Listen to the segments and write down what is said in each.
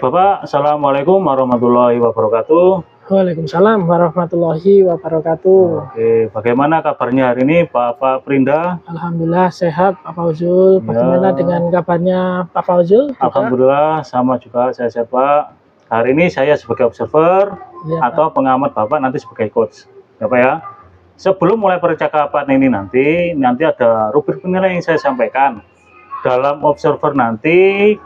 Baik, Bapak. Assalamualaikum warahmatullahi wabarakatuh. Waalaikumsalam warahmatullahi wabarakatuh. Oke, bagaimana kabarnya hari ini, Bapak Prinda? Alhamdulillah sehat, Pak Fauzul. Bagaimana dengan kabarnya Pak Fauzul? Alhamdulillah, sama juga saya sehat, Pak. Hari ini saya sebagai observer atau pengamat, Bapak nanti sebagai coach, ya Pak ya. Sebelum mulai percakapan ini nanti ada rubrik penilaian yang saya sampaikan. Dalam observer nanti,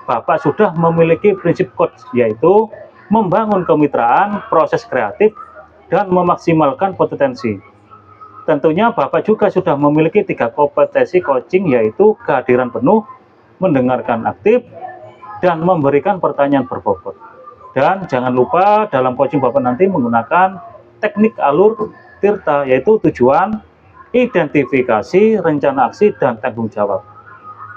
Bapak sudah memiliki prinsip coach, yaitu membangun kemitraan, proses kreatif, dan memaksimalkan potensi. Tentunya Bapak juga sudah memiliki 3 kompetensi coaching, yaitu kehadiran penuh, mendengarkan aktif, dan memberikan pertanyaan berbobot. Dan jangan lupa dalam coaching Bapak nanti menggunakan teknik alur tirta, yaitu tujuan, identifikasi, rencana aksi, dan tanggung jawab.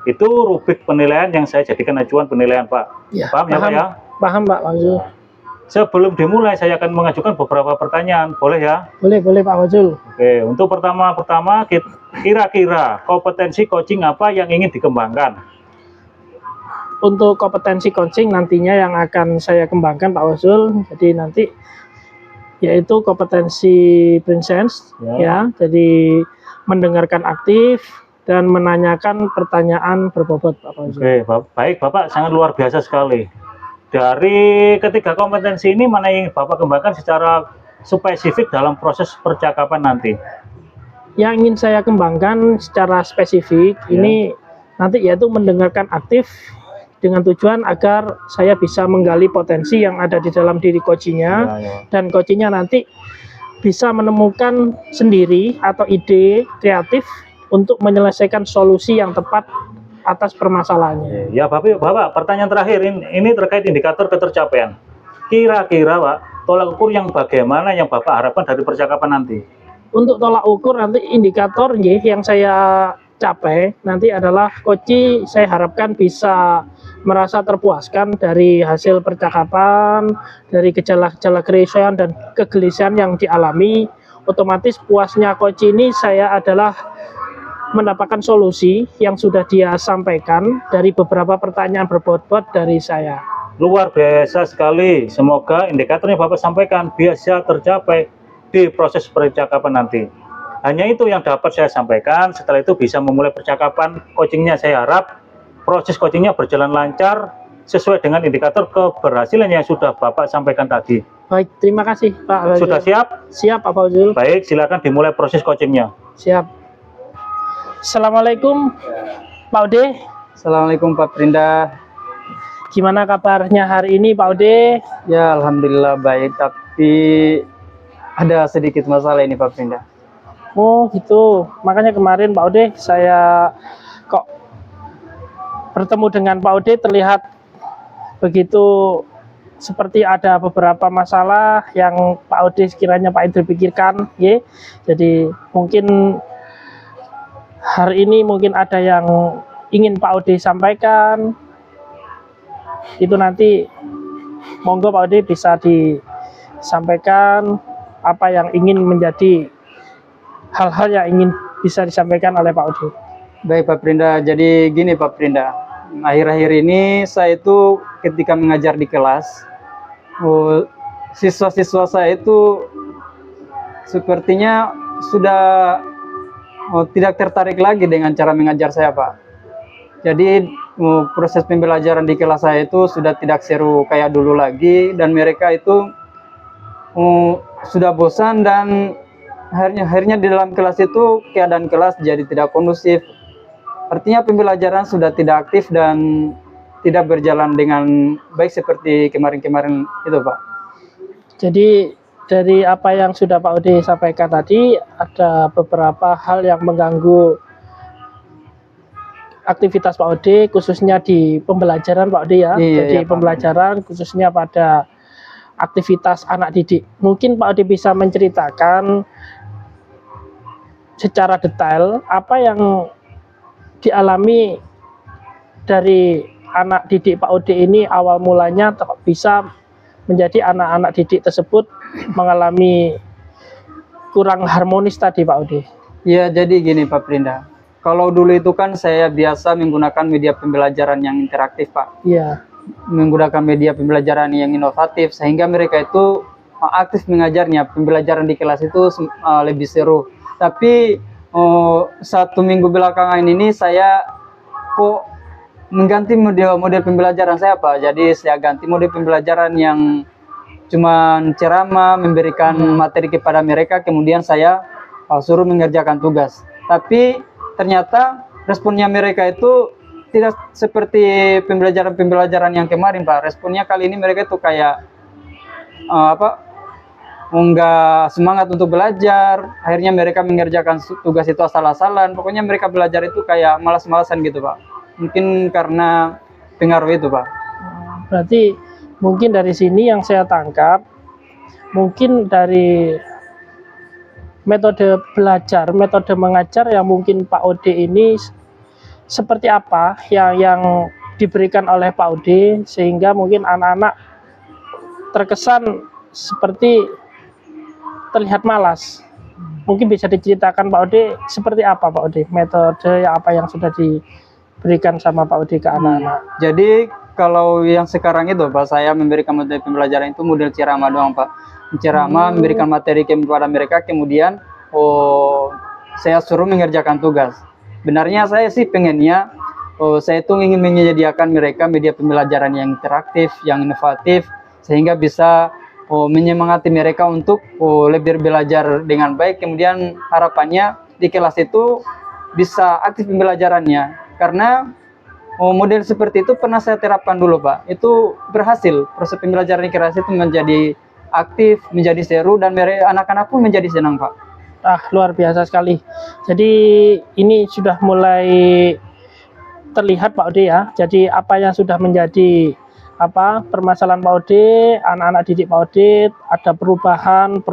Itu rubrik penilaian yang saya jadikan acuan penilaian, Pak. Ya, paham ya, Pak ya? Paham, Pak Fauzul. Sebelum dimulai, saya akan mengajukan beberapa pertanyaan. Boleh ya? Boleh, Pak Fauzul. Oke, untuk pertama kira-kira kompetensi coaching apa yang ingin dikembangkan? Untuk kompetensi coaching nantinya yang akan saya kembangkan, Pak Fauzul. Jadi nanti yaitu kompetensi presence, ya. Jadi mendengarkan aktif dan menanyakan pertanyaan berbobot, Pak Fauzul. Oke, baik Bapak, sangat luar biasa sekali. Dari ketiga kompetensi ini, mana yang Bapak kembangkan secara spesifik dalam proses percakapan nanti? Yang ingin saya kembangkan secara spesifik ini nanti yaitu mendengarkan aktif dengan tujuan agar saya bisa menggali potensi yang ada di dalam diri coachingnya, dan coachingnya nanti bisa menemukan sendiri atau ide kreatif untuk menyelesaikan solusi yang tepat atas permasalahannya. Ya Bapak, pertanyaan terakhir ini terkait indikator ketercapaian. Kira-kira Pak, tolak ukur yang bagaimana yang Bapak harapkan dari percakapan nanti? Untuk tolak ukur nanti indikator yang saya capai nanti adalah coach saya harapkan bisa merasa terpuaskan dari hasil percakapan, dari gejala-gejala kerisauan dan kegelisahan yang dialami. Otomatis puasnya coach ini saya adalah mendapatkan solusi yang sudah dia sampaikan dari beberapa pertanyaan berbobot dari saya. Luar biasa sekali. Semoga indikatornya Bapak sampaikan bisa tercapai di proses percakapan nanti. Hanya itu yang dapat saya sampaikan. Setelah itu bisa memulai percakapan coachingnya. Saya harap proses coachingnya berjalan lancar sesuai dengan indikator keberhasilan yang sudah Bapak sampaikan tadi. Baik, terima kasih Pak. Sudah siap? Siap, Pak Fauzul. Baik, silakan dimulai proses coachingnya. Siap. Assalamualaikum Pak Ode. Assalamualaikum Pak Prinda. Gimana kabarnya hari ini Pak Ode? Ya Alhamdulillah baik, tapi ada sedikit masalah ini Pak Prinda. Oh gitu, makanya kemarin Pak Ode saya kok bertemu dengan Pak Ode terlihat begitu seperti ada beberapa masalah yang Pak Ode sekiranya Pak Idri pikirkan, ya. Jadi mungkin hari ini mungkin ada yang ingin Pak Ode sampaikan. Itu nanti monggo Pak Ode bisa disampaikan apa yang ingin menjadi hal-hal yang ingin bisa disampaikan oleh Pak Ode. Baik Pak Prinda, jadi gini Pak Prinda, akhir-akhir ini saya itu ketika mengajar di kelas, siswa-siswa saya itu sepertinya sudah tidak tertarik lagi dengan cara mengajar saya Pak. Jadi proses pembelajaran di kelas saya itu sudah tidak seru kayak dulu lagi, dan mereka itu sudah bosan, dan akhirnya di dalam kelas itu keadaan kelas jadi tidak kondusif. Artinya pembelajaran sudah tidak aktif dan tidak berjalan dengan baik seperti kemarin-kemarin itu Pak. Jadi dari apa yang sudah Pak Ode sampaikan tadi, ada beberapa hal yang mengganggu aktivitas Pak Ode, khususnya di pembelajaran Pak Ode ya. Jadi pembelajaran khususnya pada aktivitas anak didik. Mungkin Pak Ode bisa menceritakan secara detail apa yang dialami dari anak didik Pak Ode ini awal mulanya bisa menjadi anak-anak didik tersebut mengalami kurang harmonis tadi Pak Ode. Ya, jadi gini Pak Prinda. Kalau dulu itu kan saya biasa menggunakan media pembelajaran yang interaktif, Pak. Iya. menggunakan media pembelajaran yang inovatif sehingga mereka itu aktif mengajarnya. Pembelajaran di kelas itu lebih seru. Tapi 1 minggu belakangan ini saya kok mengganti model pembelajaran saya Pak. Jadi saya ganti model pembelajaran yang cuman ceramah, memberikan materi kepada mereka, kemudian saya suruh mengerjakan tugas. Tapi ternyata responnya mereka itu tidak seperti pembelajaran yang kemarin Pak. Responnya kali ini mereka itu kayak nggak semangat untuk belajar. Akhirnya mereka mengerjakan tugas itu asal-asalan. Pokoknya mereka belajar itu kayak malas-malasan gitu Pak. Mungkin karena pengaruh itu Pak. Berarti mungkin dari sini yang saya tangkap, mungkin dari metode belajar, metode mengajar yang mungkin Pak Ode ini seperti apa yang diberikan oleh Pak Ode, sehingga mungkin anak-anak terkesan seperti terlihat malas. Mungkin bisa diceritakan Pak Ode seperti apa Pak Ode, metode apa yang sudah diberikan sama Pak Ode ke anak-anak. Jadi kalau yang sekarang itu Pak, saya memberikan materi pembelajaran itu model ceramah doang Pak. Ceramah, memberikan materi kepada mereka, kemudian saya suruh mengerjakan tugas. Benarnya saya sih pengennya saya itu ingin menyediakan mereka media pembelajaran yang interaktif, yang inovatif, sehingga bisa menyemangati mereka untuk lebih belajar dengan baik. Kemudian harapannya di kelas itu bisa aktif pembelajarannya, karena model seperti itu pernah saya terapkan dulu Pak. Itu berhasil, proses pembelajaran di kelas itu menjadi aktif, menjadi seru, dan anak-anak pun menjadi senang Pak. Luar biasa sekali. Jadi ini sudah mulai terlihat Pak Ode ya. Jadi apa yang sudah menjadi permasalahan Pak Ode, anak-anak didik Pak Ode, ada perubahan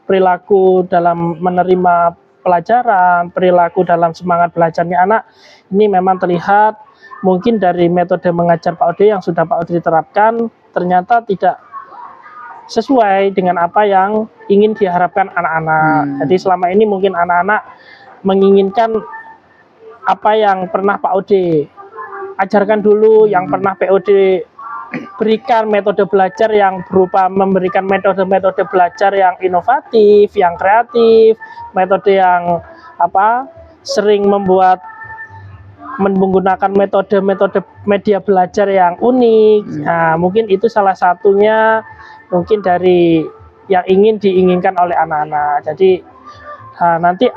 perilaku dalam menerima pelajaran, perilaku dalam semangat belajarnya anak. Ini memang terlihat mungkin dari metode mengajar Pak Ode yang sudah Pak Ode terapkan ternyata tidak sesuai dengan apa yang ingin diharapkan anak-anak. Jadi selama ini mungkin anak-anak menginginkan apa yang pernah Pak Ode ajarkan dulu, yang pernah Pak Ode berikan metode belajar yang berupa memberikan metode-metode belajar yang inovatif, yang kreatif, metode yang sering menggunakan metode-metode media belajar yang unik. Nah, mungkin itu salah satunya mungkin dari yang diinginkan oleh anak-anak. Jadi nanti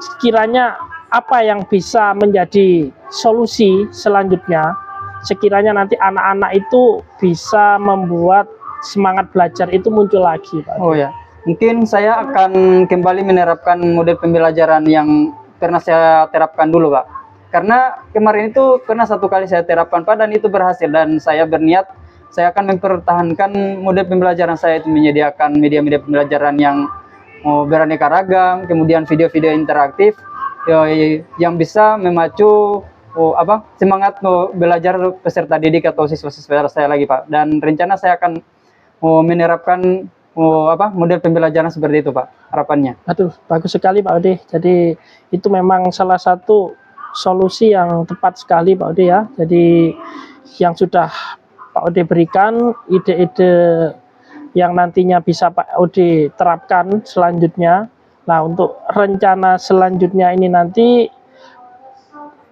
sekiranya apa yang bisa menjadi solusi selanjutnya, sekiranya nanti anak-anak itu bisa membuat semangat belajar itu muncul lagi Pak. Oh ya, mungkin saya akan kembali menerapkan model pembelajaran yang pernah saya terapkan dulu Pak. Karena kemarin itu pernah 1 kali saya terapkan Pak, dan itu berhasil, dan saya berniat saya akan mempertahankan model pembelajaran saya itu, menyediakan media-media pembelajaran yang beraneka ragam, kemudian video-video interaktif yang bisa memacu semangat belajar peserta didik atau siswa-siswa saya lagi Pak. Dan rencana saya akan menerapkan model pembelajaran seperti itu Pak, harapannya. Aduh, bagus sekali Pak Ode. Jadi itu memang salah satu solusi yang tepat sekali Pak Ode ya. Jadi yang sudah Pak Ode berikan, ide-ide yang nantinya bisa Pak Ode terapkan selanjutnya. Nah, untuk rencana selanjutnya ini nanti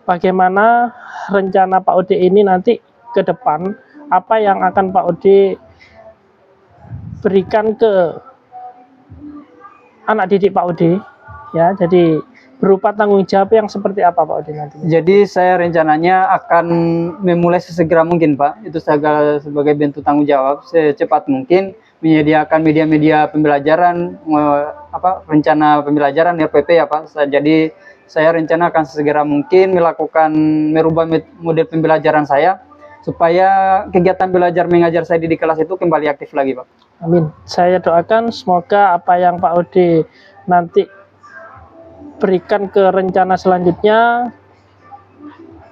bagaimana rencana Pak Ode ini nanti ke depan, apa yang akan Pak Ode berikan ke anak didik Pak Ode ya. Jadi berupa tanggung jawab yang seperti apa Pak Ode nanti? Jadi saya rencananya akan memulai sesegera mungkin Pak. Itu sebagai bentuk tanggung jawab, secepat mungkin menyediakan media-media pembelajaran, rencana pembelajaran RPP ya Pak. Jadi saya rencana akan sesegera mungkin merubah model pembelajaran saya, supaya kegiatan belajar mengajar saya di kelas itu kembali aktif lagi Pak. Amin. Saya doakan semoga apa yang Pak Ode nanti berikan ke rencana selanjutnya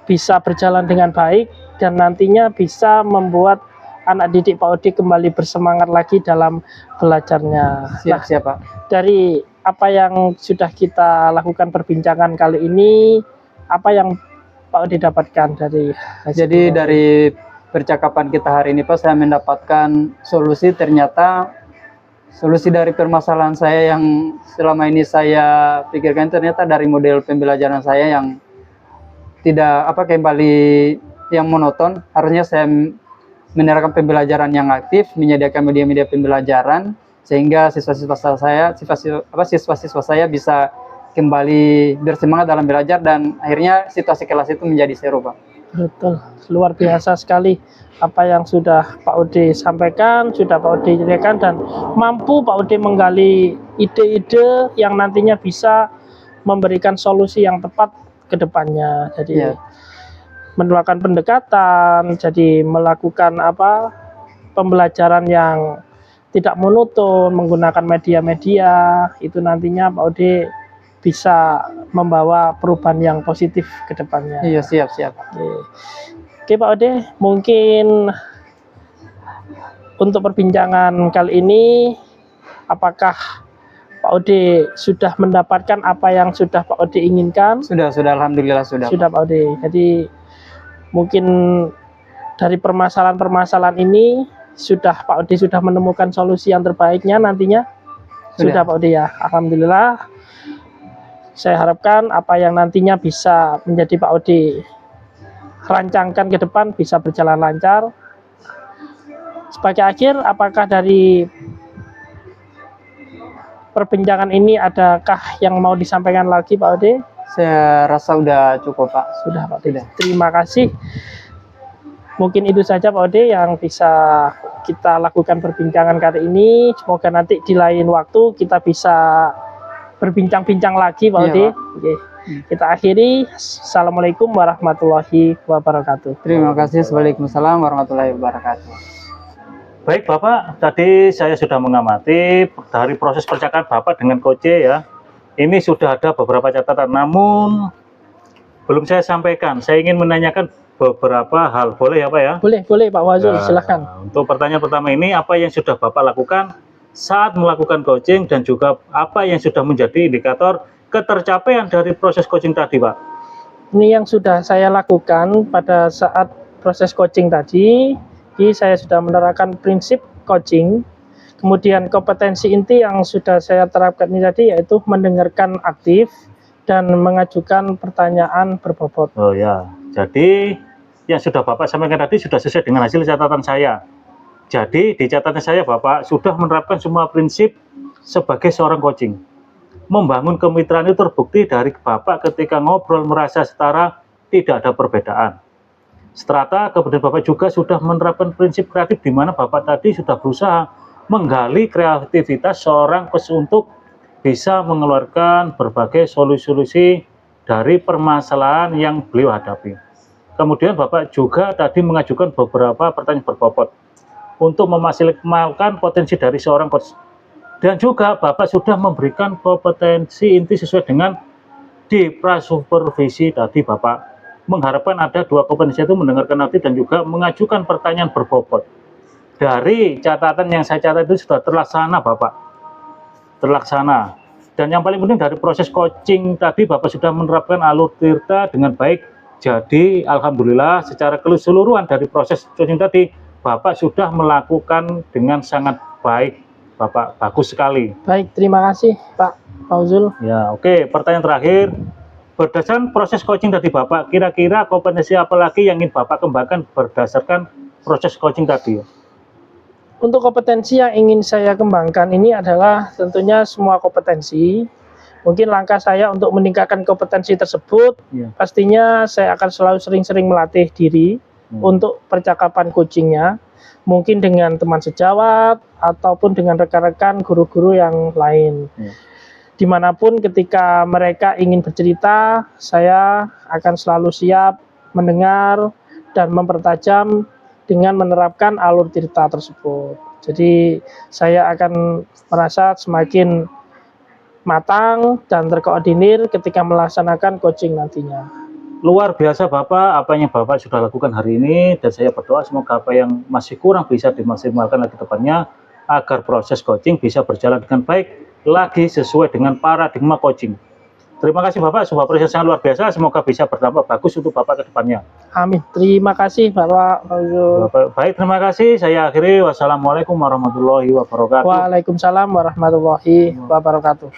bisa berjalan dengan baik, dan nantinya bisa membuat anak didik Pak Ode kembali bersemangat lagi dalam belajarnya. Siap Pak. Dari apa yang sudah kita lakukan perbincangan kali ini, apa yang Pak Ode dapatkan dari Jadi dari percakapan kita hari ini Pak, saya mendapatkan solusi. Ternyata solusi dari permasalahan saya yang selama ini saya pikirkan ternyata dari model pembelajaran saya yang tidak kembali yang monoton. Harusnya saya menerapkan pembelajaran yang aktif, menyediakan media-media pembelajaran sehingga siswa-siswa saya bisa kembali bersemangat dalam belajar dan akhirnya situasi kelas itu menjadi seru Pak. Betul, luar biasa sekali apa yang sudah Pak Ode sampaikan, sudah Pak Ode jelaskan, dan mampu Pak Ode menggali ide-ide yang nantinya bisa memberikan solusi yang tepat ke depannya. Jadi melakukan pendekatan, jadi melakukan pembelajaran yang tidak monoton, menggunakan media-media, itu nantinya Pak Ode bisa membawa perubahan yang positif ke depannya. Iya, siap. Oke Pak Ode, mungkin untuk perbincangan kali ini, apakah Pak Ode sudah mendapatkan apa yang sudah Pak Ode inginkan? Sudah, alhamdulillah sudah. Sudah Pak Ode. Jadi mungkin dari permasalahan-permasalahan ini Pak Ode sudah menemukan solusi yang terbaiknya nantinya. Sudah Pak Ode ya, alhamdulillah. Saya harapkan apa yang nantinya bisa menjadi Pak Ode rancangkan ke depan bisa berjalan lancar. Sebagai akhir, apakah dari perbincangan ini adakah yang mau disampaikan lagi Pak Ode? Saya rasa udah cukup Pak. Sudah Pak Ode. Terima kasih. Mungkin itu saja Pak Ode yang bisa kita lakukan perbincangan kali ini. Semoga nanti di lain waktu kita bisa berbincang-bincang lagi Pak Ode. Oke. Kita akhiri. Assalamualaikum warahmatullahi wabarakatuh. Terima kasih. Waalaikumsalam warahmatullahi wabarakatuh. Baik Bapak, tadi saya sudah mengamati dari proses percakapan Bapak dengan Coach ya. Ini sudah ada beberapa catatan, namun belum saya sampaikan. Saya ingin menanyakan beberapa hal, boleh ya Pak ya? Boleh Pak Wazul, silahkan. Untuk pertanyaan pertama ini, apa yang sudah Bapak lakukan saat melakukan coaching dan juga apa yang sudah menjadi indikator ketercapaian dari proses coaching tadi Pak? Ini yang sudah saya lakukan pada saat proses coaching tadi. Jadi saya sudah menerapkan prinsip coaching. Kemudian kompetensi inti yang sudah saya terapkan ini tadi yaitu mendengarkan aktif dan mengajukan pertanyaan berbobot. Oh ya, jadi yang sudah Bapak sampaikan tadi sudah sesuai dengan hasil catatan saya. Jadi di catatan saya Bapak sudah menerapkan semua prinsip sebagai seorang coaching. Membangun kemitraan itu terbukti dari Bapak ketika ngobrol merasa setara, tidak ada perbedaan. Strata, kemudian Bapak juga sudah menerapkan prinsip kreatif di mana Bapak tadi sudah berusaha menggali kreativitas seorang coach untuk bisa mengeluarkan berbagai solusi-solusi dari permasalahan yang beliau hadapi. Kemudian Bapak juga tadi mengajukan beberapa pertanyaan berbobot untuk memaksimalkan potensi dari seorang coach. Dan juga Bapak sudah memberikan kompetensi inti sesuai dengan di prasupervisi tadi Bapak mengharapkan ada dua kompetensi itu mendengarkan aktif dan juga mengajukan pertanyaan berbobot. Dari catatan yang saya catat itu sudah terlaksana Bapak. Terlaksana. Dan yang paling penting dari proses coaching tadi Bapak sudah menerapkan alur tirta dengan baik. Jadi alhamdulillah secara keseluruhan dari proses coaching tadi Bapak sudah melakukan dengan sangat baik, Bapak, bagus sekali. Baik, terima kasih Pak Fauzul. Ya, oke. Pertanyaan terakhir, berdasarkan proses coaching tadi Bapak, kira-kira kompetensi apa lagi yang ingin Bapak kembangkan berdasarkan proses coaching tadi? Untuk kompetensi yang ingin saya kembangkan ini adalah tentunya semua kompetensi. Mungkin langkah saya untuk meningkatkan kompetensi tersebut, pastinya saya akan selalu sering-sering melatih diri untuk percakapan coachingnya, mungkin dengan teman sejawat ataupun dengan rekan-rekan guru-guru yang lain. Dimanapun ketika mereka ingin bercerita, saya akan selalu siap mendengar dan mempertajam dengan menerapkan alur cerita tersebut. Jadi saya akan merasa semakin matang dan terkoordinir ketika melaksanakan coaching nantinya. Luar biasa Bapak, apa yang Bapak sudah lakukan hari ini, dan saya berdoa semoga apa yang masih kurang bisa dimaksimalkan lagi depannya agar proses coaching bisa berjalan dengan baik lagi sesuai dengan paradigma coaching. Terima kasih Bapak, sebuah proses sangat luar biasa. Semoga bisa berdampak bagus untuk Bapak ke depannya. Amin. Terima kasih Bapak. Baik, terima kasih. Saya akhiri. Wassalamualaikum warahmatullahi wabarakatuh. Waalaikumsalam warahmatullahi wabarakatuh.